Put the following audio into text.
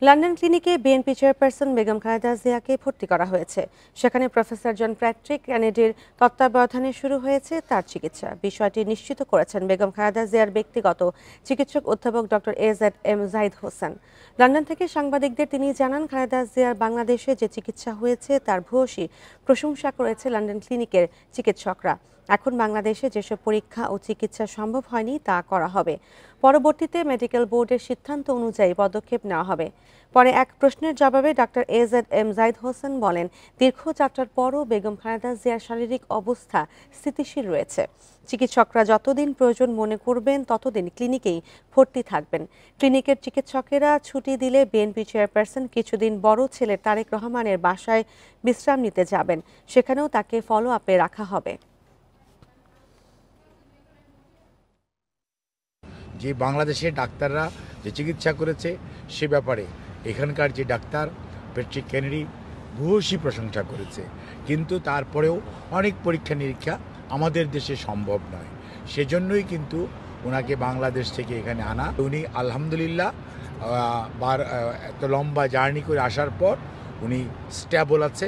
London ক্লিনিকে BNP chairperson Begum Khaleda জিয়াকে ভর্তি করা হয়েছে। সেখানে প্রফেসর জন প্যাট্রিক কেনেডির তত্ত্বাবধানে শুরু হয়েছে তার চিকিৎসা। বিষয়টি নিশ্চিত করেছেন বেগম খালেদা জিয়ার ব্যক্তিগত চিকিৎসক অধ্যাপক doctor AZM Zahid Hossain. London থেকে সাংবাদিকদের তিনি জানান, খালেদা জিয়ার বাংলাদেশে যে চিকিৎসা হয়েছে তার ভূয়সী প্রশংসা করেছে লন্ডন ক্লিনিকের চিকিৎসকরা। এখন বাংলাদেশে যেসব পরীক্ষা ও চিকিৎসা সম্ভব হয়নি তা করা হবে। পরবর্তীতে মেডিকেল বোর্ডের সিদ্ধান্ত অনুযায়ী পদক্ষেপ নেওয়া হবে। পরে এক প্রশ্নের জবাবে ডক্টর AZM জাহিদ হোসেন বলেন, দীর্ঘ যাত্রার পরও বেগম খালেদা জিয়ার শারীরিক অবস্থা স্থিতিশীল রয়েছে। চিকিৎসকরা যতদিন প্রয়োজন মনে করবেন ততদিন ক্লিনিকেই ভর্তি থাকবেন। ক্লিনিকের চিকিৎসকেরা ছুটি দিলে বিএনপি চেয়ারপারসন কিছুদিন বড় ছেলে তারেক রহমানের বাসায় বিশ্রাম নিতে যাবেন। সেখানেও তাকে ফলো আপে রাখা হবে। যে বাংলাদেশের ডাক্তাররা যে চিকিৎসা করেছে সে ব্যাপারে এখানকার যে ডাক্তার প্যাট্রিক কেনেডি ভূয়সী প্রশংসা করেছে, কিন্তু তারপরেও অনেক পরীক্ষা নিরীক্ষা আমাদের দেশে সম্ভব নয়। সেজন্যই কিন্তু ওনাকে বাংলাদেশ থেকে এখানে আনা। উনি আলহামদুলিল্লাহ এত লম্বা জার্নি করে আসার পর উনি স্ট্যাবল আছে।